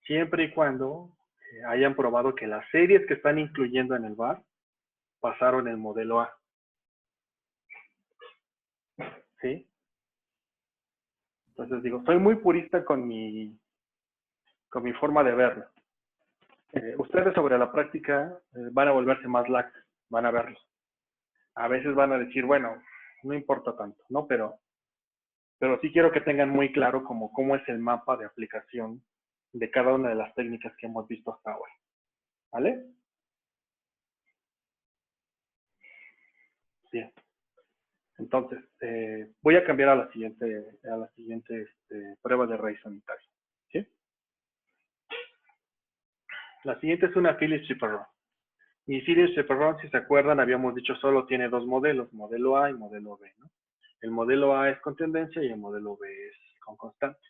siempre y cuando hayan probado que las series que están incluyendo en el VAR pasaron el modelo A. ¿Sí? Entonces digo, soy muy purista con mi forma de verlo. Ustedes sobre la práctica van a volverse más lax, van a verlo. A veces van a decir, bueno, no importa tanto, ¿no? Pero sí quiero que tengan muy claro cómo es el mapa de aplicación de cada una de las técnicas que hemos visto hasta ahora. ¿Vale? Bien. Entonces, voy a cambiar a la siguiente prueba de raíz unitaria. ¿Sí? La siguiente es una Phillips-Chaperone. Y Phillips-Chaperone, si se acuerdan, habíamos dicho solo tiene dos modelos, modelo A y modelo B, ¿no? El modelo A es con tendencia y el modelo B es con constante.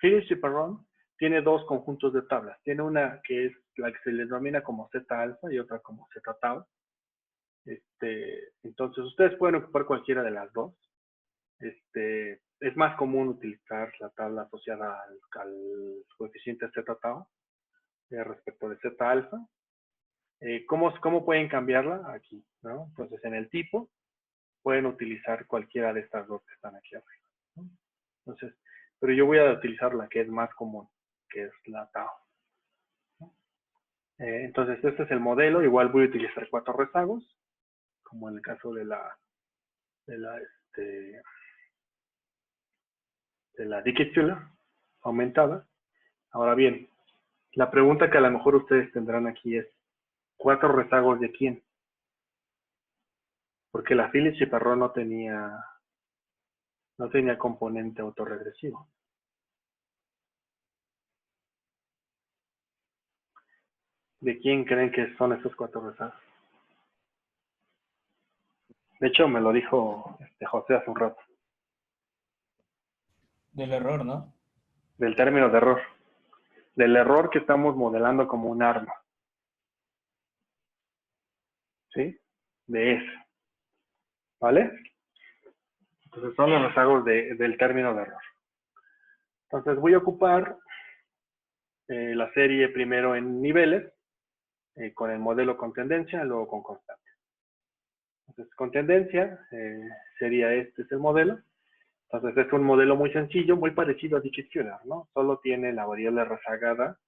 Phillips-Chaperone tiene dos conjuntos de tablas. Tiene una que es la que se le denomina como Z-alfa y otra como Z-tau. Entonces, ustedes pueden ocupar cualquiera de las dos. Es más común utilizar la tabla asociada al coeficiente Z-tau respecto de Z-alfa. ¿Cómo pueden cambiarla? Aquí, ¿no? Entonces, en el tipo, pueden utilizar cualquiera de estas dos que están aquí arriba, ¿no? Entonces, pero yo voy a utilizar la que es más común, que es la tau. Entonces, este es el modelo. Igual voy a utilizar 4 rezagos, como en el caso de la Dickey-Fuller aumentada. Ahora bien, la pregunta que a lo mejor ustedes tendrán aquí es, ¿4 rezagos de quién? Porque la Phillips-Chaperone no tenía componente autorregresivo. ¿De quién creen que son estos 4 rezagos? De hecho, me lo dijo José hace un rato. Del error, ¿no? Del término de error. Del error que estamos modelando como un arma. ¿Sí? De ese. ¿Vale? Entonces son los rezagos del término de error. Entonces voy a ocupar la serie primero en niveles, con el modelo con tendencia, luego con constante. Entonces con tendencia sería este es el modelo. Entonces es un modelo muy sencillo, muy parecido a Dickey-Fuller, ¿no? Solo tiene la variable rezagada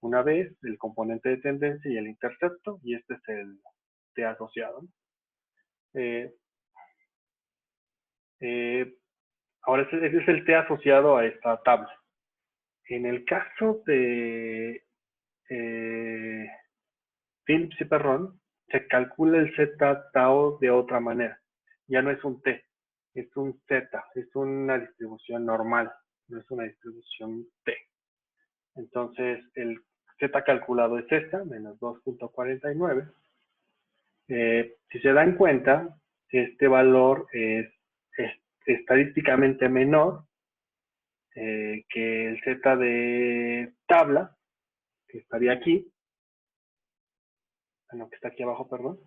una vez, el componente de tendencia y el intercepto, y este es el T asociado, ¿no? Ahora ese es el T asociado a esta tabla. En el caso de Phillips y Perron, se calcula el Z tau de otra manera. Ya no es un T, es un Z, es una distribución normal, no es una distribución T. Entonces, el Z calculado es esta, menos 2.49. Si se dan cuenta, este valor es estadísticamente menor que el Z de tabla, que estaría aquí, bueno, que está aquí abajo, perdón.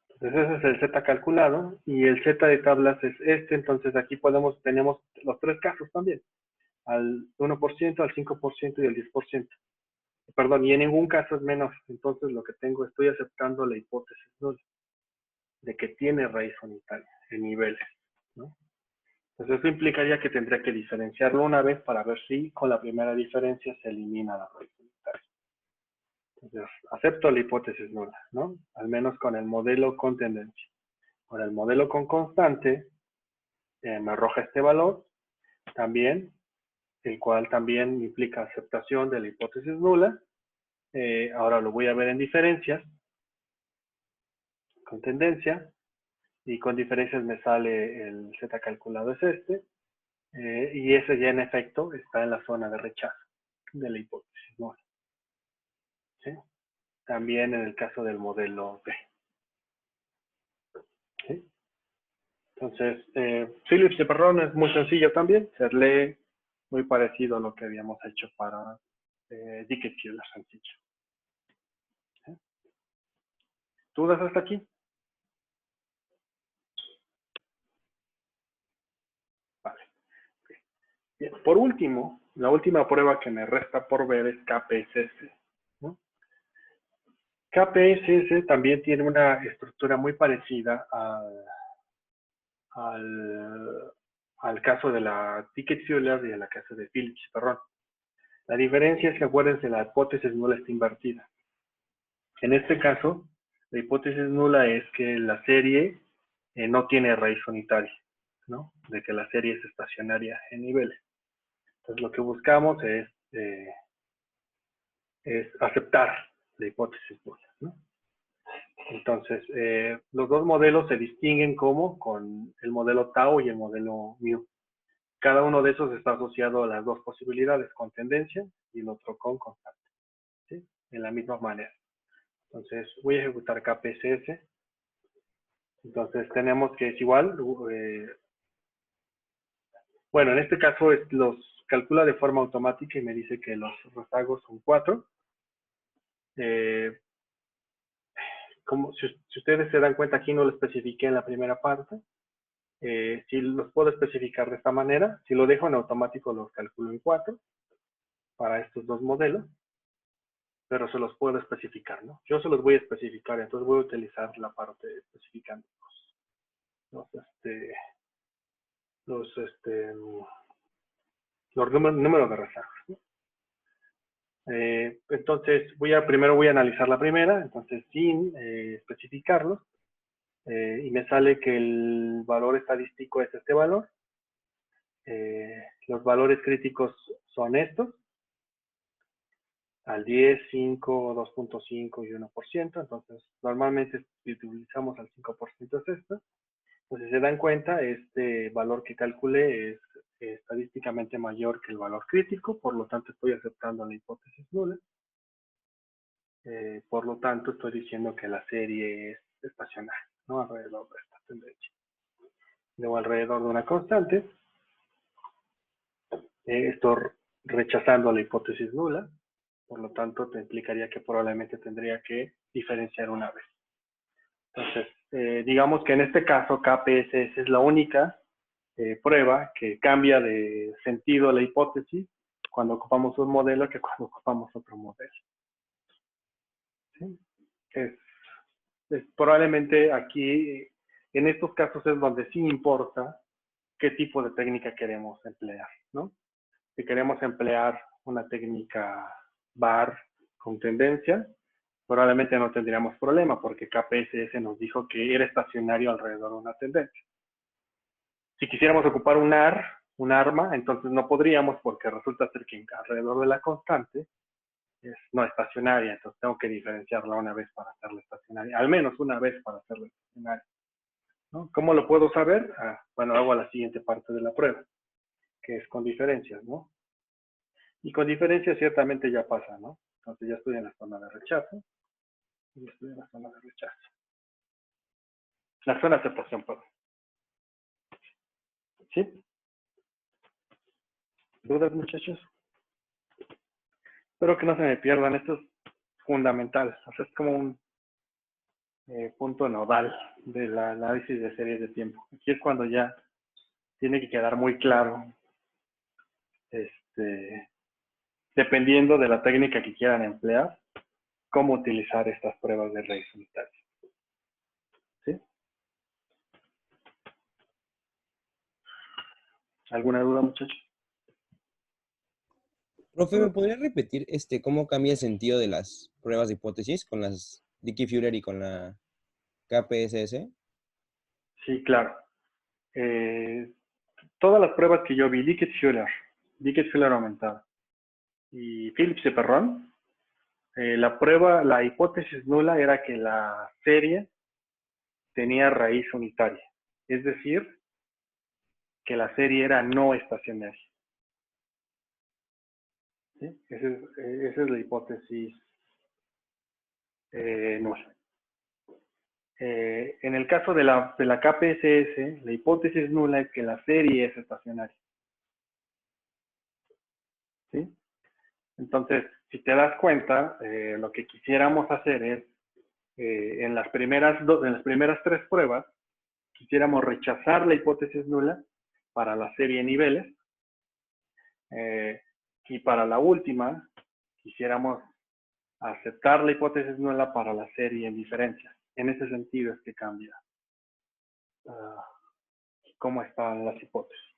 Entonces ese es el Z calculado y el Z de tablas es este, entonces aquí tenemos los 3 casos también, al 1%, al 5% y al 10%. Perdón, y en ningún caso es menor, entonces lo que estoy aceptando la hipótesis nula, de que tiene raíz unitaria en niveles, ¿no? Entonces eso implicaría que tendría que diferenciarlo una vez para ver si con la primera diferencia se elimina la raíz unitaria. Entonces acepto la hipótesis nula, ¿no? Al menos con el modelo con tendencia. Con el modelo con constante, me arroja este valor también, el cual también implica aceptación de la hipótesis nula. Ahora lo voy a ver en diferencias, con tendencia, y con diferencias me sale el Z calculado es este, y ese ya en efecto está en la zona de rechazo de la hipótesis nula. ¿Sí? También en el caso del modelo B. ¿Sí? Entonces, Phillips y Perron es muy sencillo también, se lee muy parecido a lo que habíamos hecho para Dickey-Fuller sencillo. ¿Sí? ¿Dudas hasta aquí? Vale. Bien. Por último, la última prueba que me resta por ver es KPSS, ¿no? KPSS también tiene una estructura muy parecida al caso de la Dickey-Fuller y a la caso de Phillips y Perron. La diferencia es que acuérdense, la hipótesis nula está invertida. En este caso, la hipótesis nula es que la serie no tiene raíz unitaria, ¿no? De que la serie es estacionaria en niveles. Entonces lo que buscamos es aceptar la hipótesis nula, ¿no? Entonces, los dos modelos se distinguen como con el modelo tau y el modelo mu. Cada uno de esos está asociado a las dos posibilidades, con tendencia y el otro con constante, ¿sí? De la misma manera. Entonces, voy a ejecutar KPSS. Entonces, tenemos que es igual. Bueno, en este caso los calcula de forma automática y me dice que los rezagos son 4. Como si ustedes se dan cuenta, aquí no lo especifiqué en la primera parte. Si los puedo especificar de esta manera, si lo dejo en automático los calculo en 4 para estos dos modelos, pero se los puedo especificar, ¿no? Yo se los voy a especificar, entonces voy a utilizar la parte especificando los números de rezagos, ¿no? Entonces, primero voy a analizar la primera, entonces sin especificarlos, y me sale que el valor estadístico es este valor. Los valores críticos son estos, al 10, 5, 2.5 y 1%, entonces normalmente si utilizamos al 5% es esto. Entonces, si se dan cuenta, este valor que calculé es estadísticamente mayor que el valor crítico, por lo tanto estoy aceptando la hipótesis nula. Por lo tanto, estoy diciendo que la serie es estacionaria, ¿no? Alrededor de esta tendencia. Luego, alrededor de una constante, estoy rechazando la hipótesis nula. Por lo tanto, te implicaría que probablemente tendría que diferenciar una vez. Entonces, digamos que en este caso, KPSS es la única prueba que cambia de sentido la hipótesis cuando ocupamos un modelo que cuando ocupamos otro modelo. ¿Sí? Probablemente aquí, en estos casos es donde sí importa qué tipo de técnica queremos emplear, ¿no? Si queremos emplear una técnica bar con tendencia, probablemente no tendríamos problema porque KPSS nos dijo que era estacionario alrededor de una tendencia. Si quisiéramos ocupar un arma, entonces no podríamos porque resulta ser que alrededor de la constante es no estacionaria, entonces tengo que diferenciarla una vez para hacerla estacionaria, al menos una vez para hacerla estacionaria, ¿no? ¿Cómo lo puedo saber? Bueno, hago la siguiente parte de la prueba, que es con diferencias, ¿no? Y con diferencias ciertamente ya pasa, ¿no? Entonces ya estoy en la zona de rechazo, y estoy en la zona de rechazo. La zona de aceptación, perdón. ¿Sí? ¿Dudas, muchachos? Espero que no se me pierdan, esto es fundamental, o sea, es como un punto nodal del análisis de series de tiempo. Aquí es cuando ya tiene que quedar muy claro, dependiendo de la técnica que quieran emplear, cómo utilizar estas pruebas de raíz unitaria. ¿Sí? ¿Alguna duda, muchachos? Profe, ¿me podría repetir cómo cambia el sentido de las pruebas de hipótesis con las Dickey-Fuller y con la KPSS? Sí, claro. Todas las pruebas que yo vi, Dickey-Fuller aumentada y Phillips y Perron, la hipótesis nula era que la serie tenía raíz unitaria, es decir, que la serie era no estacionaria. ¿Sí? Esa es la hipótesis nula. En el caso de la KPSS, la hipótesis nula es que la serie es estacionaria. ¿Sí? Entonces, si te das cuenta, lo que quisiéramos hacer es, en las primeras tres pruebas, quisiéramos rechazar la hipótesis nula para la serie en niveles, y para la última, quisiéramos aceptar la hipótesis nula para la serie en diferencias. En ese sentido es que cambia cómo están las hipótesis.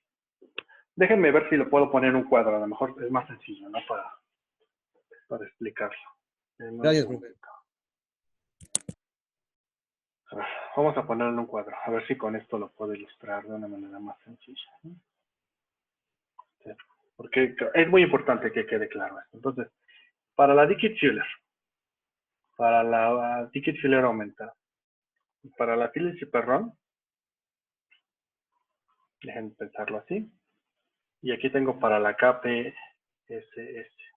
Déjenme ver si lo puedo poner en un cuadro, a lo mejor es más sencillo, ¿no? Para explicarlo. Gracias, profe. Vamos a ponerlo en un cuadro, a ver si con esto lo puedo ilustrar de una manera más sencilla, ¿no? Sí, porque es muy importante que quede claro esto. Entonces, para la Dickey-Fuller, para la Dickey-Fuller aumentada, y para la Phillips y Perron, dejen pensarlo así, y aquí tengo para la KPSS,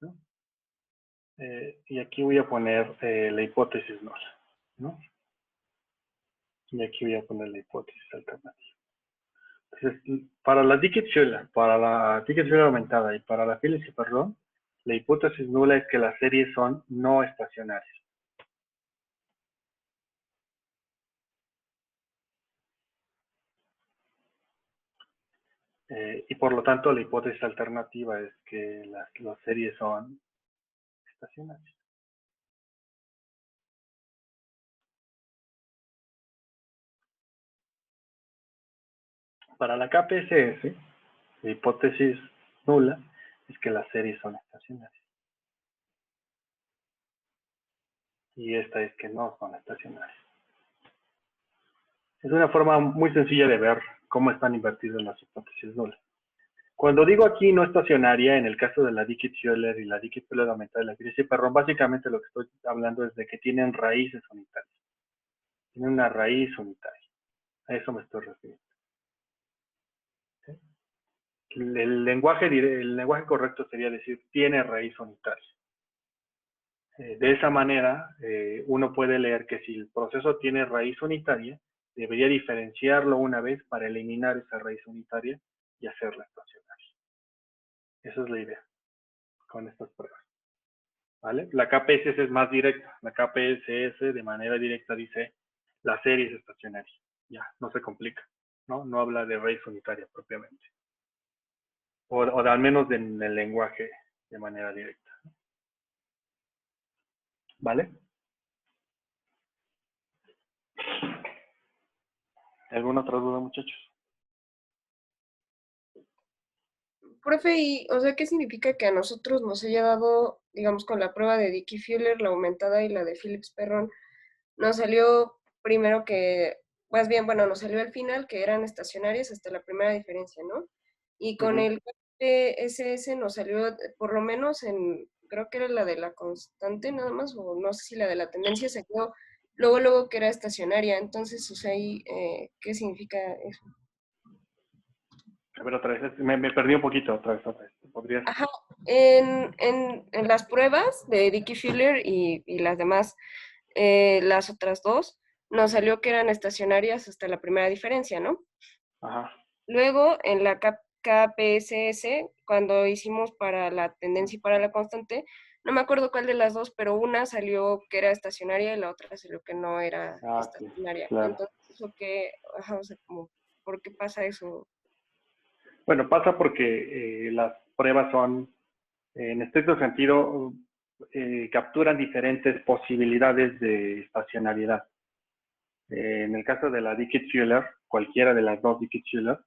¿no? Y aquí voy a poner la hipótesis nula, ¿no? Y aquí voy a poner la hipótesis alternativa. Entonces, para la Dickey-Fuller aumentada y para la Phillips y Perron, la hipótesis nula es que las series son no estacionarias. Y por lo tanto, la hipótesis alternativa es que las series son estacionarias. Para la KPSS, la hipótesis nula es que las series son estacionarias. Y esta es que no son estacionarias. Es una forma muy sencilla de ver cómo están invertidas las hipótesis nulas. Cuando digo aquí no estacionaria, en el caso de la Dickey-Fuller y la Dickey-Fuller aumentada y la Phillips y Perron, básicamente lo que estoy hablando es de que tienen raíces unitarias. Tienen una raíz unitaria. A eso me estoy refiriendo. ¿Sí? El lenguaje correcto sería decir tiene raíz unitaria. De esa manera, uno puede leer que si el proceso tiene raíz unitaria, debería diferenciarlo una vez para eliminar esa raíz unitaria y hacerla estacionaria. Esa es la idea con estas pruebas. ¿Vale? La KPSS es más directa. La KPSS de manera directa dice la serie es estacionaria. Ya, no se complica. No habla de raíz unitaria propiamente. O al menos en el lenguaje de manera directa. ¿Vale? ¿Alguna otra duda, muchachos? Profe, y, o sea, ¿qué significa que a nosotros nos haya dado, digamos, con la prueba de Dickey-Fuller, la aumentada y la de Phillips-Perron, nos salió primero que, más bien, bueno, nos salió al final que eran estacionarias hasta la primera diferencia, ¿no? Y con el KPSS nos salió, por lo menos en, creo que era la de la constante nada más, o no sé si la de la tendencia se quedó luego que era estacionaria. Entonces, o sea, ahí, ¿qué significa eso? A ver, otra vez, me perdí un poquito, otra vez. ¿Podrías? Ajá, en las pruebas de Dickey-Fuller y las demás, las otras dos, nos salió que eran estacionarias hasta la primera diferencia, ¿no? Ajá. Luego, en la KPSS, cuando hicimos para la tendencia y para la constante, no me acuerdo cuál de las dos, pero una salió que era estacionaria y la otra salió que no era Sí, estacionaria. claro. Entonces, eso que, ajá, o sea, como, ¿por qué pasa eso? Bueno, pasa porque las pruebas son, en estricto sentido, capturan diferentes posibilidades de estacionariedad. En el caso de la Dickey-Fuller, cualquiera de las dos Dickey-Fuller,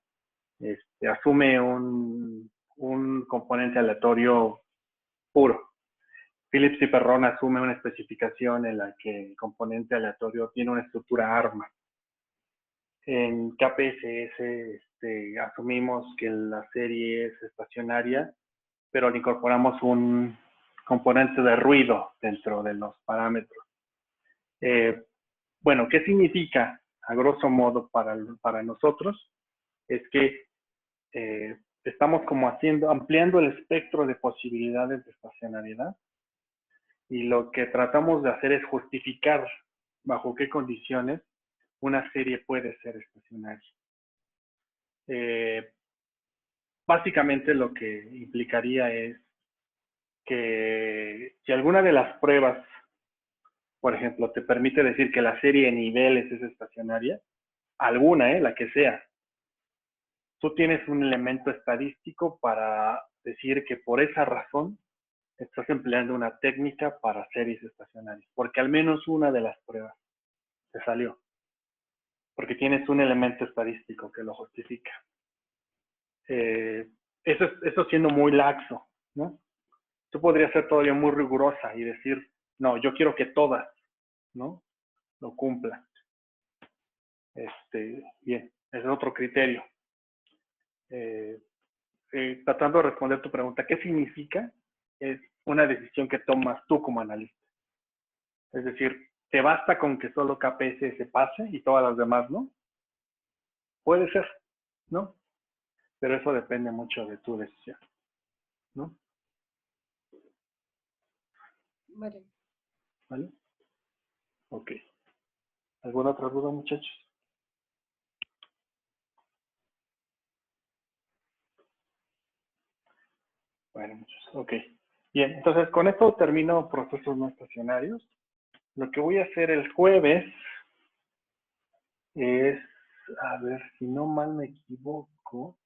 asume un componente aleatorio puro. Phillips y Perron asume una especificación en la que el componente aleatorio tiene una estructura ARMA. En KPSS asumimos que la serie es estacionaria, pero le incorporamos un componente de ruido dentro de los parámetros. Bueno, ¿qué significa, a grosso modo, para nosotros? Es que estamos como ampliando el espectro de posibilidades de estacionariedad, y lo que tratamos de hacer es justificar bajo qué condiciones una serie puede ser estacionaria. Básicamente lo que implicaría es que si alguna de las pruebas, por ejemplo, te permite decir que la serie de niveles es estacionaria, alguna, la que sea, tú tienes un elemento estadístico para decir que por esa razón estás empleando una técnica para series estacionarias, porque al menos una de las pruebas te salió, porque tienes un elemento estadístico que lo justifica. Eso siendo muy laxo, ¿no? Tú podrías ser todavía muy rigurosa y decir, no, yo quiero que todas, ¿no?, lo cumplan. Bien, ese es otro criterio. Tratando de responder tu pregunta, ¿qué significa? Es una decisión que tomas tú como analista. Es decir, ¿te basta con que solo KPSS pase y todas las demás no? Puede ser, ¿no? Pero eso depende mucho de tu decisión, ¿no? Vale. ¿Vale? Ok. ¿Alguna otra duda, muchachos? Bueno, muchachos, ok. Bien, entonces con esto termino procesos no estacionarios. Lo que voy a hacer el jueves es, a ver si no mal me equivoco,